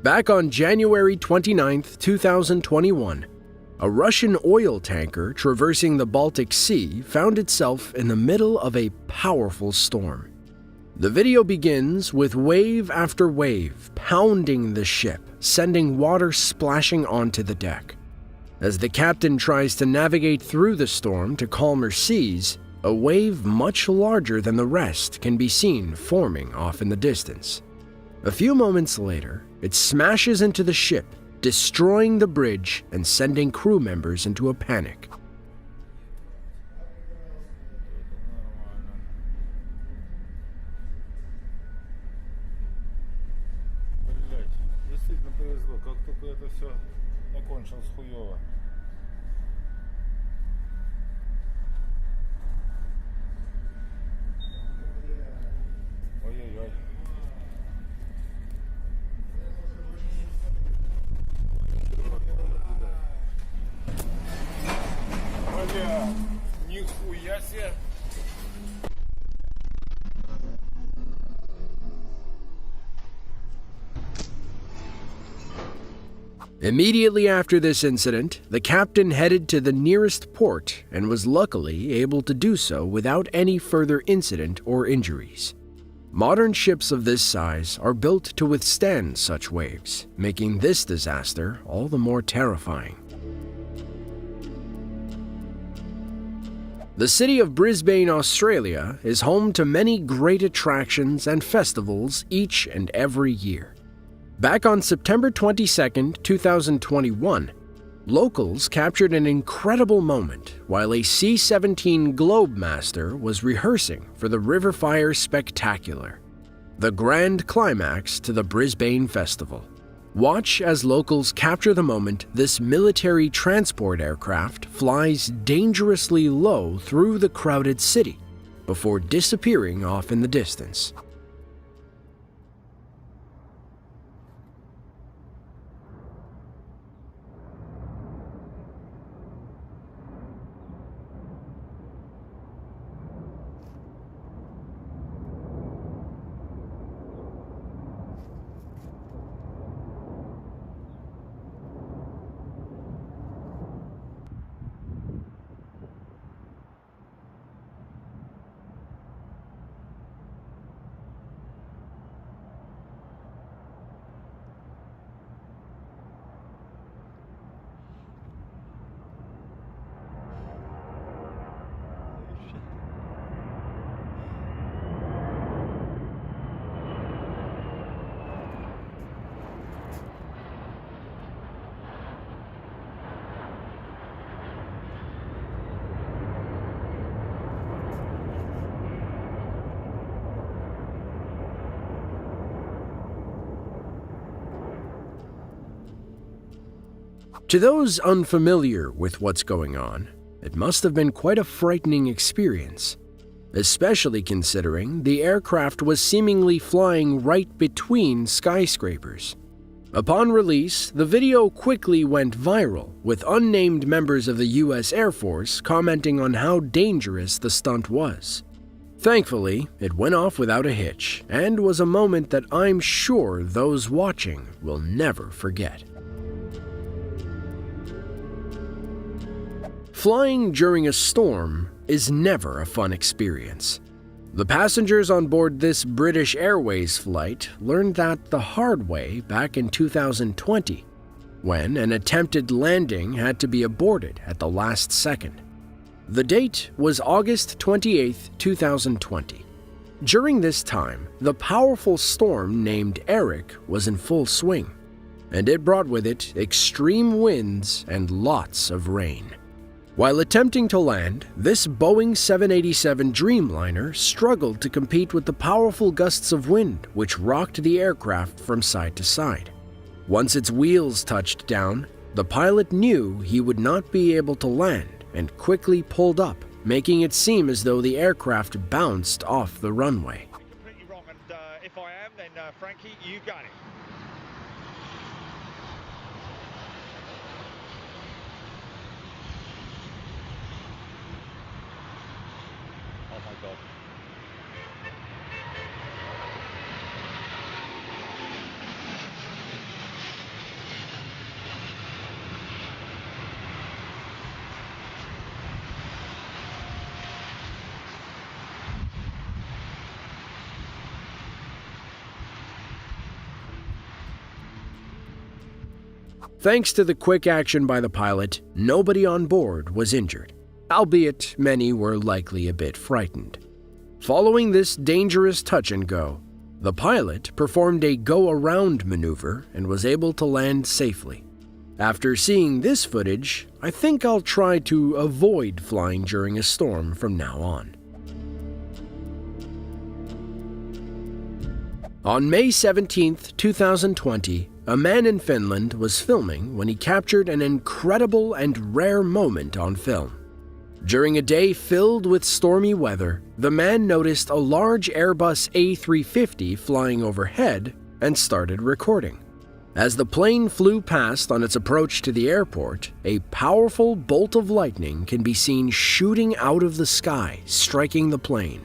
Back on January 29, 2021, a Russian oil tanker traversing the Baltic Sea found itself in the middle of a powerful storm. The video begins with wave after wave pounding the ship, sending water splashing onto the deck. As the captain tries to navigate through the storm to calmer seas, a wave much larger than the rest can be seen forming off in the distance. A few moments later, it smashes into the ship, destroying the bridge and sending crew members into a panic. Действительно повезло, как только это все закончилось хуёво. Ой-ой-ой. Бля, нихуя себе. Immediately after this incident, the captain headed to the nearest port and was luckily able to do so without any further incident or injuries. Modern ships of this size are built to withstand such waves, making this disaster all the more terrifying. The city of Brisbane, Australia, is home to many great attractions and festivals each and every year. Back on September 22, 2021, locals captured an incredible moment while a C-17 Globemaster was rehearsing for the River Fire Spectacular, the grand climax to the Brisbane Festival. Watch as locals capture the moment this military transport aircraft flies dangerously low through the crowded city before disappearing off in the distance. To those unfamiliar with what's going on, it must have been quite a frightening experience, especially considering the aircraft was seemingly flying right between skyscrapers. Upon release, the video quickly went viral, with unnamed members of the US Air Force commenting on how dangerous the stunt was. Thankfully, it went off without a hitch, and was a moment that I'm sure those watching will never forget. Flying during a storm is never a fun experience. The passengers on board this British Airways flight learned that the hard way back in 2020, when an attempted landing had to be aborted at the last second. The date was August 28, 2020. During this time, the powerful storm named Eric was in full swing, and it brought with it extreme winds and lots of rain. While attempting to land, this Boeing 787 Dreamliner struggled to compete with the powerful gusts of wind which rocked the aircraft from side to side. Once its wheels touched down, the pilot knew he would not be able to land and quickly pulled up, making it seem as though the aircraft bounced off the runway. Completely wrong, and if I am, then Frankie, you got it. Oh my God. Thanks to the quick action by the pilot, nobody on board was injured, albeit many were likely a bit frightened. Following this dangerous touch and go, the pilot performed a go-around maneuver and was able to land safely. After seeing this footage, I think I'll try to avoid flying during a storm from now on. On May 17, 2020, a man in Finland was filming when he captured an incredible and rare moment on film. During a day filled with stormy weather, the man noticed a large Airbus A350 flying overhead and started recording. As the plane flew past on its approach to the airport, a powerful bolt of lightning can be seen shooting out of the sky, striking the plane.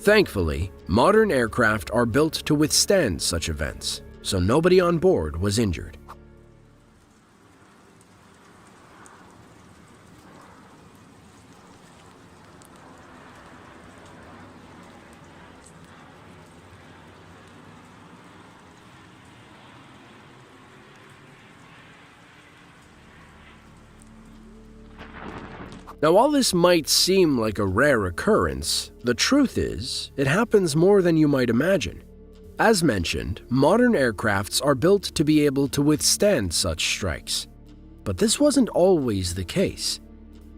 Thankfully, modern aircraft are built to withstand such events, so nobody on board was injured. Now, while this might seem like a rare occurrence, the truth is, it happens more than you might imagine. As mentioned, modern aircrafts are built to be able to withstand such strikes. But this wasn't always the case.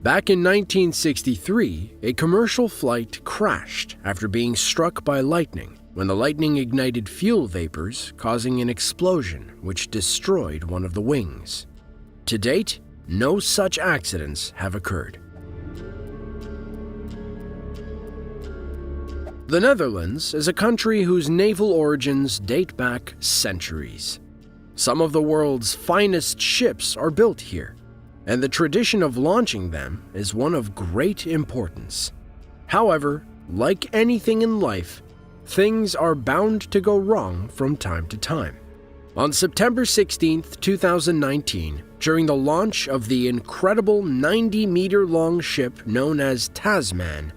Back in 1963, a commercial flight crashed after being struck by lightning when the lightning ignited fuel vapors, causing an explosion which destroyed one of the wings. To date, no such accidents have occurred. The Netherlands is a country whose naval origins date back centuries. Some of the world's finest ships are built here, and the tradition of launching them is one of great importance. However, like anything in life, things are bound to go wrong from time to time. On September 16, 2019, during the launch of the incredible 90-meter-long ship known as Tasman,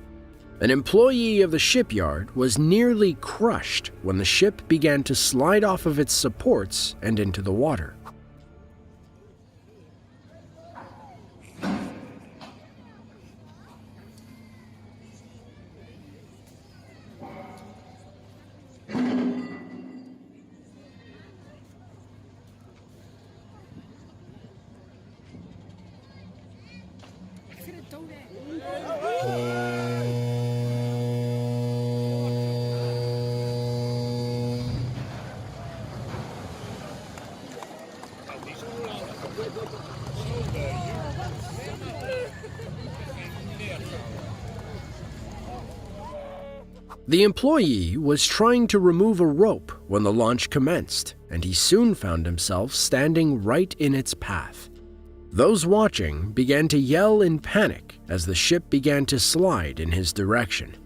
an employee of the shipyard was nearly crushed when the ship began to slide off of its supports and into the water. The employee was trying to remove a rope when the launch commenced, and he soon found himself standing right in its path. Those watching began to yell in panic as the ship began to slide in his direction.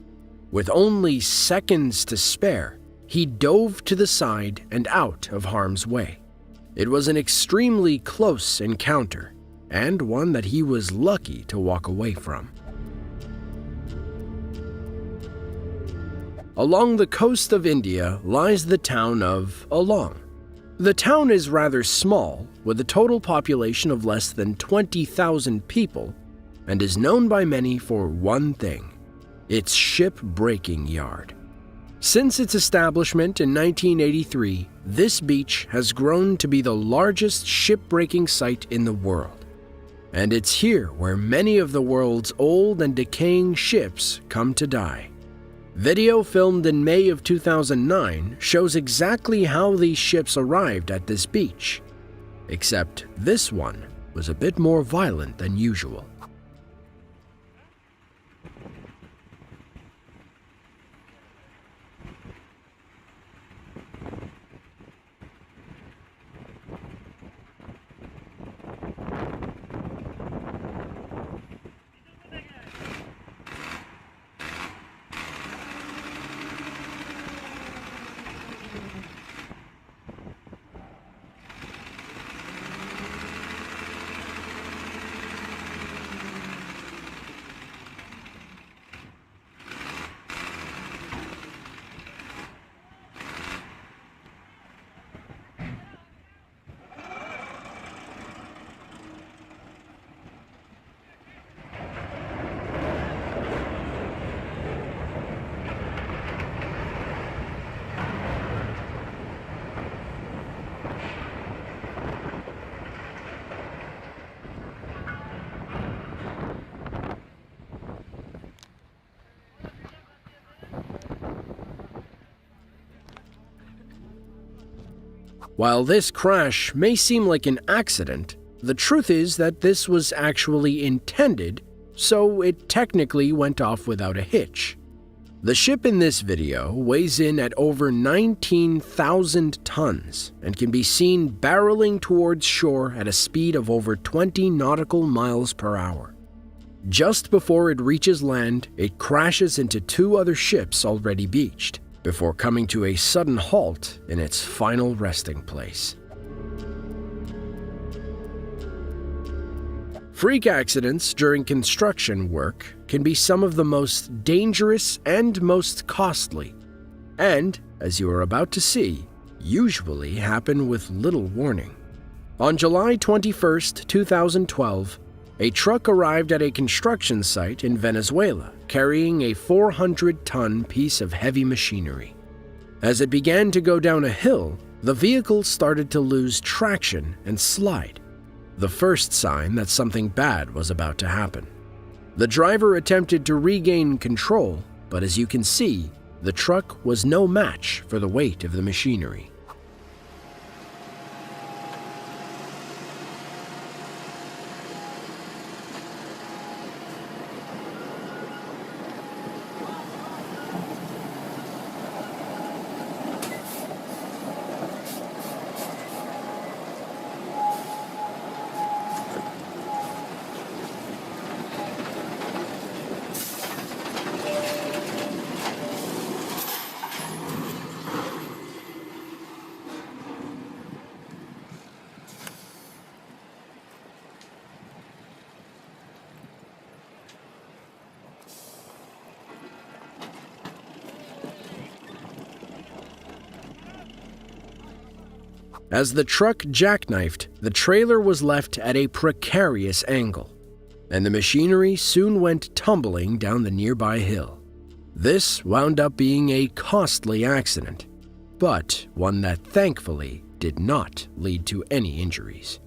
With only seconds to spare, he dove to the side and out of harm's way. It was an extremely close encounter, and one that he was lucky to walk away from. Along the coast of India lies the town of Along. The town is rather small, with a total population of less than 20,000 people, and is known by many for one thing: its ship-breaking yard. Since its establishment in 1983, this beach has grown to be the largest ship-breaking site in the world. And it's here where many of the world's old and decaying ships come to die. Video filmed in May of 2009 shows exactly how these ships arrived at this beach, except this one was a bit more violent than usual. While this crash may seem like an accident, the truth is that this was actually intended, so it technically went off without a hitch. The ship in this video weighs in at over 19,000 tons and can be seen barreling towards shore at a speed of over 20 nautical miles per hour. Just before it reaches land, it crashes into two other ships already beached, before coming to a sudden halt in its final resting place. Freak accidents during construction work can be some of the most dangerous and most costly, and, as you are about to see, usually happen with little warning. On July 21, 2012, a truck arrived at a construction site in Venezuela carrying a 400-ton piece of heavy machinery. As it began to go down a hill, the vehicle started to lose traction and slide, the first sign that something bad was about to happen. The driver attempted to regain control, but as you can see, the truck was no match for the weight of the machinery. As the truck jackknifed, the trailer was left at a precarious angle, and the machinery soon went tumbling down the nearby hill. This wound up being a costly accident, but one that thankfully did not lead to any injuries.